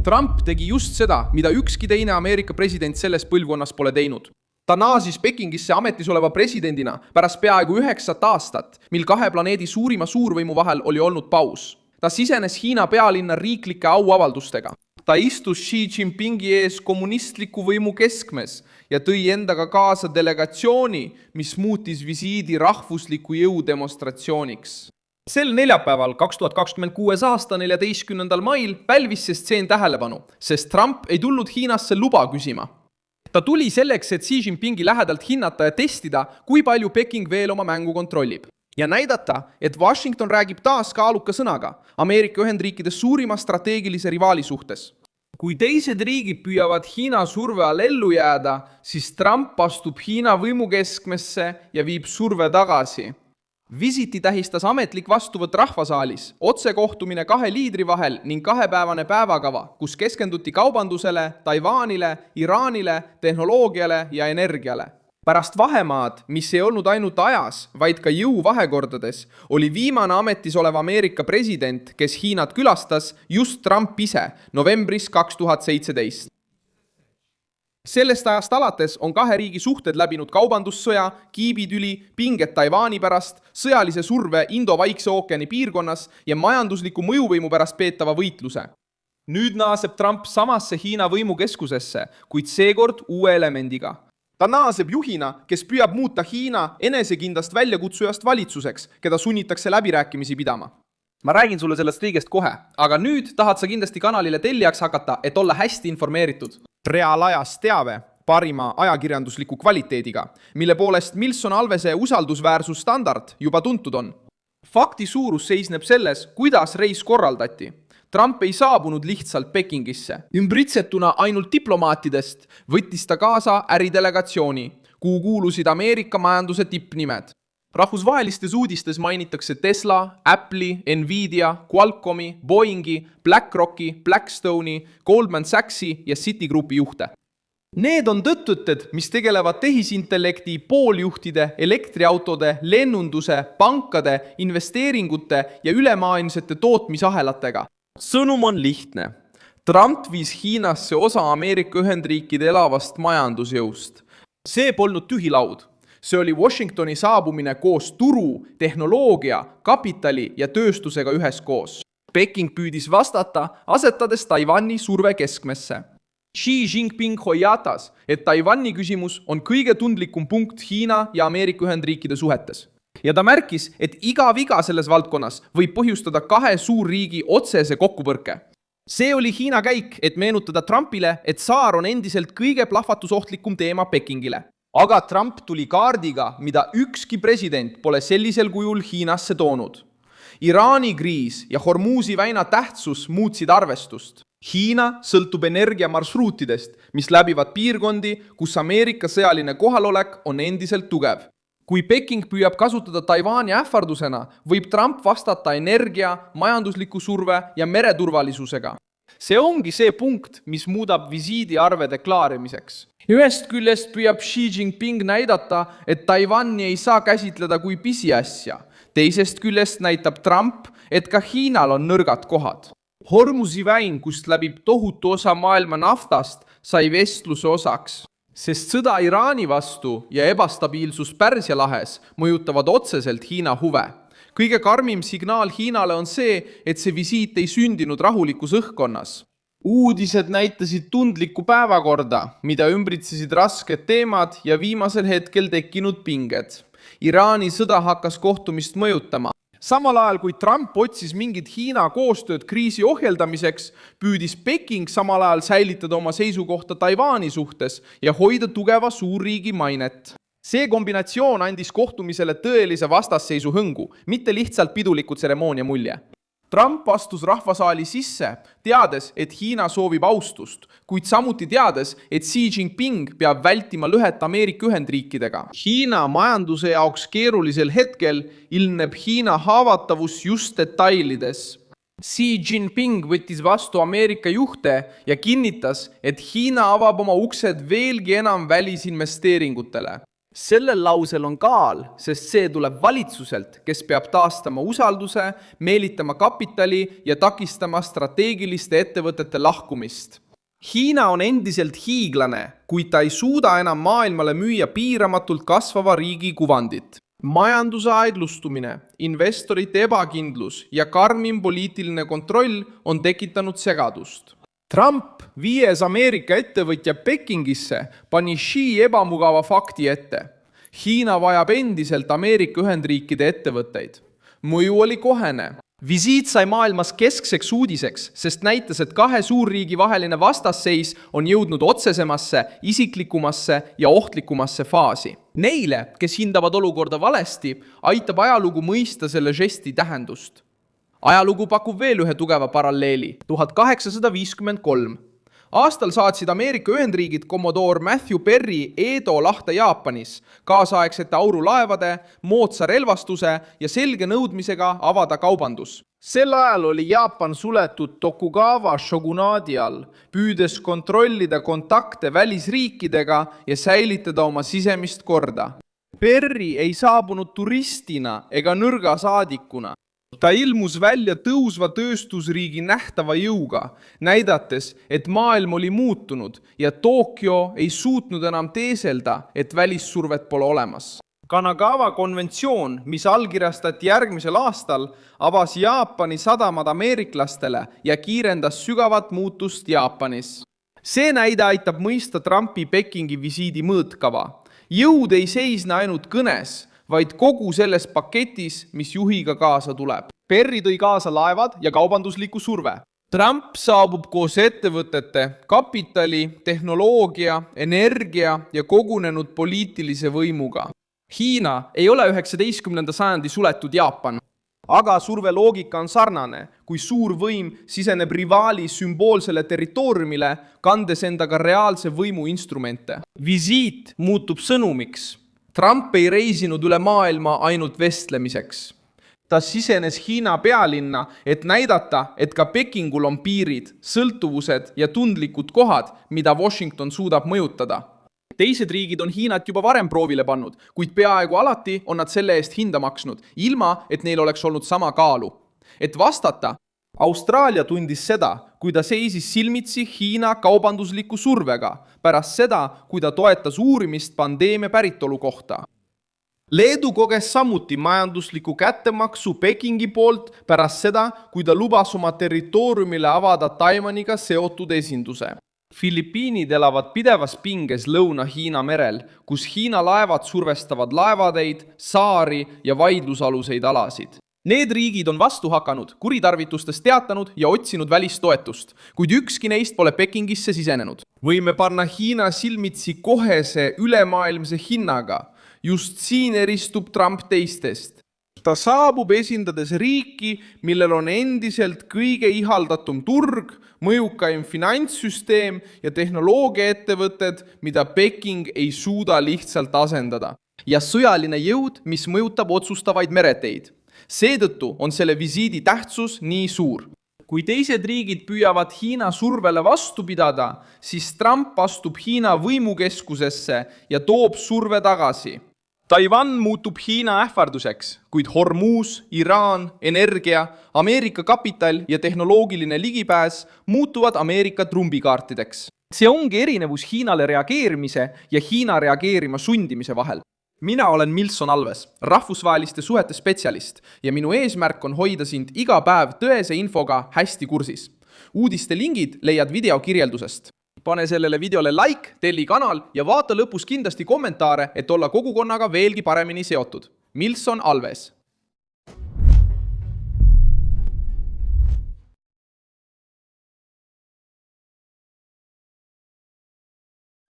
Trump tegi just seda, mida ükski teine Ameerika president selles põlvkonnas pole teinud. Ta naasis Pekingisse ametis oleva presidendina pärast peaaegu 9 aastat, mil kahe planeedi suurima suurvõimu vahel oli olnud paus. Ta sisenes Hiina pealinna riiklike auavaldustega. Ta istus Xi Jinpingi ees kommunistliku võimu keskmes ja tõi endaga kaasa delegatsiooni, mis muutis visiidi rahvusliku jõu demonstratsiooniks. Sel neljapäeval 2026. aasta 14. mail pälvis see stseen tähelepanu, sest Trump ei tulnud Hiinasse luba küsima. Ta tuli selleks, et Xi Jinpingi lähedalt hinnata ja testida, kui palju Peking veel oma mängu kontrollib. Ja näidata, et Washington räägib taas kaaluka sõnaga Ameerika Ühendriikide suurima strateegilise rivaali suhtes. Kui teised riigid püüavad Hiina surve all ellu jääda, siis Trump astub Hiina võimukeskmesse ja viib surve tagasi. Visiti tähistas ametlik vastuvõtt rahvasaalis, otsekohtumine kahe liidri vahel ning kahepäevane päevakava, kus keskenduti kaubandusele, Taiwanile, Iraanile, tehnoloogiale ja energiale. Pärast vahemaad, mis ei olnud ainult ajas, vaid ka jõu vahekordades, oli viimane ametis olev Ameerika president, kes Hiinat külastas, just Trump ise novembris 2017. Sellest ajast alates on kahe riigi suhted läbinud kaubandussõja, kiibitüli, pinged Taiwani pärast, sõjalise surve Indo-Vaikse ookeani piirkonnas ja majandusliku mõjuvõimu pärast peetava võitluse. Nüüd naaseb Trump samasse Hiina võimukeskusesse, kuid seekord uue elemendiga. Ta naaseb juhina, kes püüab muuta Hiina enesekindlast väljakutsujast valitsuseks, keda sunnitakse läbirääkimisi pidama. Ma räägin sulle sellest riigest kohe, aga nüüd tahad sa kindlasti kanalile tellijaks hakata, et olla hästi informeeritud. Reaalajas teave parima ajakirjandusliku kvaliteediga, mille poolest Milson Alvese usaldusväärsusstandard juba tuntud on. Fakti suurus seisneb selles, kuidas reis korraldati. Trump ei saabunud lihtsalt Pekingisse. Ümbritsetuna ainult diplomaatidest võttis ta kaasa äridelegatsiooni, kuhu kuulusid Ameerika majanduse tippnimed. Rahvusvahelistes uudistes mainitakse Tesla, Apple'i, Nvidia, Qualcommi, Boeingi, BlackRocki, Blackstone'i, Goldman Sachsi ja Citigroupi juhte. Need on tõttuted, mis tegelevad tehisintellekti, pooljuhtide, elektriautode, lennunduse, pankade, investeeringute ja ülemaailmsete tootmisahelatega. Sõnum on lihtne. Trump viis Hiinasse osa Ameerika Ühendriikide elavast majandusjõust. See polnud tühi laud. See oli Washingtoni saabumine koos turu, tehnoloogia, kapitali ja tööstusega üheskoos. Peking püüdis vastata, asetades Taiwani surve keskmesse. Xi Jinping hoiatas, et Taiwani küsimus on kõige tundlikum punkt Hiina ja Ameerika Ühendriikide suhetes. Ja ta märkis, et iga viga selles valdkonnas võib põhjustada kahe suurriigi otsese kokkupõrke. See oli Hiina käik, et meenutada Trumpile, et saar on endiselt kõige plahvatusohtlikum teema Pekingile. Aga Trump tuli kaardiga, mida ükski president pole sellisel kujul Hiinasse toonud. Iraani kriis ja Hormuzi väina tähtsus muutsid arvestust. Hiina sõltub energiamarsruutidest, mis läbivad piirkondi, kus Ameerika sõjaline kohalolek on endiselt tugev. Kui Peking püüab kasutada Taiwani ähvardusena, võib Trump vastata energia, majandusliku surve ja mereturvalisusega. See ongi see punkt, mis muudab visiidi arvede klaarimiseks. Ühest küljest püüab Xi Jinping näidata, et Taiwani ei saa käsitleda kui pisiasja. Teisest küljest näitab Trump, et ka Hiinal on nõrgad kohad. Hormuzi väin, kust läbib tohutu osa maailma naftast, sai vestluse osaks. Sest sõda Iraani vastu ja ebastabiilsus Pärsia lahes mõjutavad otseselt Hiina huve. Kõige karmim signaal Hiinale on see, et see visiit ei sündinud rahulikus õhkkonnas. Uudised näitasid tundlikku päevakorda, mida ümbritsesid rasked teemad ja viimasel hetkel tekkinud pinged. Iraani sõda hakkas kohtumist mõjutama. Samal ajal, kui Trump otsis mingit Hiina koostööd kriisi ohjeldamiseks, püüdis Peking samal ajal säilitada oma seisukohta Taiwani suhtes ja hoida tugeva suurriigi mainet. See kombinatsioon andis kohtumisele tõelise vastasseisu hõngu, mitte lihtsalt piduliku tseremoonia mulje. Trump astus rahvasaali sisse, teades, et Hiina soovib austust, kuid samuti teades, et Xi Jinping peab vältima lõhet Ameerika Ühendriikidega. Hiina majanduse jaoks keerulisel hetkel ilmneb Hiina haavatavus just detailides. Xi Jinping võttis vastu Ameerika juhte ja kinnitas, et Hiina avab oma uksed veelgi enam välisinvesteeringutele. sellel lausel on kaal, sest see tuleb valitsuselt, kes peab taastama usalduse, meelitama kapitali ja takistama strateegiliste ettevõtete lahkumist. Hiina on endiselt hiiglane, kuid ta ei suuda enam maailmale müüa piiramatult kasvava riigi kuvandit. Majanduse aeglustumine, investorite ebakindlus ja karmim poliitiline kontroll on tekitanud segadust. Trump, viies Ameerika ettevõtja Pekingisse, pani Xi ebamugava fakti ette. Hiina vajab endiselt Ameerika Ühendriikide ettevõtteid. Mõju oli kohene. Visiit sai maailmas keskseks uudiseks, sest näitas, et kahe suurriigi vaheline vastasseis on jõudnud otsesemasse, isiklikumasse ja ohtlikumasse faasi. Neile, kes hindavad olukorda valesti, aitab ajalugu mõista selle žesti tähendust. Ajalugu pakub veel ühe tugeva paralleeli. 1853. Aastal saatsid Ameerika Ühendriigid kommodoor Matthew Perry Edo lahte Jaapanis, kaasaegsete aurulaevade, moodsa relvastuse ja selge nõudmisega avada kaubandus. Sel ajal oli Jaapan suletud Tokugawa shogunaadi all, püüdes kontrollida kontakte välisriikidega ja säilitada oma sisemist korda. Perry ei saabunud turistina ega nõrga saadikuna. Ta ilmus välja tõusva tööstusriigi nähtava jõuga, näidates, et maailm oli muutunud ja Tokyo ei suutnud enam teeselda, et välissurvet pole olemas. Kanagawa konventsioon, mis allkirjastati järgmisel aastal, avas Jaapani sadamad ameeriklastele ja kiirendas sügavat muutust Jaapanis. See näide aitab mõista Trumpi Pekingi visiidi mõõtkava. Jõud ei seisne ainult kõnes, vaid kogu selles paketis, mis juhiga kaasa tuleb. Perry tõi kaasa laevad ja kaubandusliku surve. Trump saabub koos ettevõtete, kapitali, tehnoloogia, energia ja kogunenud poliitilise võimuga. Hiina ei ole 19. sajandi suletud Jaapan, aga surve loogika on sarnane, kui suur võim siseneb rivaali sümboolsele territooriumile, kandes endaga reaalse võimu instrumente. Visiit muutub sõnumiks. Trump ei reisinud üle maailma ainult vestlemiseks. Ta sisenes Hiina pealinna, et näidata, et ka Pekingul on piirid, sõltuvused ja tundlikud kohad, mida Washington suudab mõjutada. Teised riigid on Hiinat juba varem proovile pannud, kuid peaaegu alati on nad selle eest hinda maksnud, ilma et neil oleks olnud sama kaalu. Et vastata, Austraalia tundis seda, kui ta seisis silmitsi Hiina kaubandusliku survega, pärast seda, kui ta toetas uurimist pandeemia päritolu kohta. Leedu koges samuti majandusliku kättemaksu Pekingi poolt pärast seda, kui ta lubas oma territooriumile avada Taiwaniga seotud esinduse. Filipiinid elavad pidevas pinges Lõuna-Hiina merel, kus Hiina laevad survestavad laevateid, saari ja vaidlusaluseid alasid. Need riigid on vastu hakanud, kuritarvitustest teatanud ja otsinud välistoetust, kuid ükski neist pole Pekingisse sisenenud. Võime panna Hiina silmitsi kohese ülemaailmse hinnaga. Just siin eristub Trump teistest. Ta saabub esindades riiki, millel on endiselt kõige ihaldatum turg, mõjukaim finantssüsteem ja tehnoloogiaettevõtted, mida Peking ei suuda lihtsalt asendada. Ja sõjaline jõud, mis mõjutab otsustavaid mereteid. Seetõttu on selle visiidi tähtsus nii suur. Kui teised riigid püüavad Hiina survele vastu pidada, siis Trump astub Hiina võimukeskusesse ja toob surve tagasi. Taiwan muutub Hiina ähvarduseks, kuid Hormuz, Iraan, energia, Ameerika kapital ja tehnoloogiline ligipääs muutuvad Ameerika trumbikaartideks. See ongi erinevus Hiinale reageerimise ja Hiina reageerima sundimise vahel. Mina olen Milson Alves, rahvusvaheliste suhete spetsialist ja minu eesmärk on hoida sind iga päev tõese infoga hästi kursis. Uudiste lingid leiad video kirjeldusest. Pane sellele videole like, telli kanal ja vaata lõpus kindlasti kommentaare, et olla kogukonnaga veelgi paremini seotud. Milson Alves.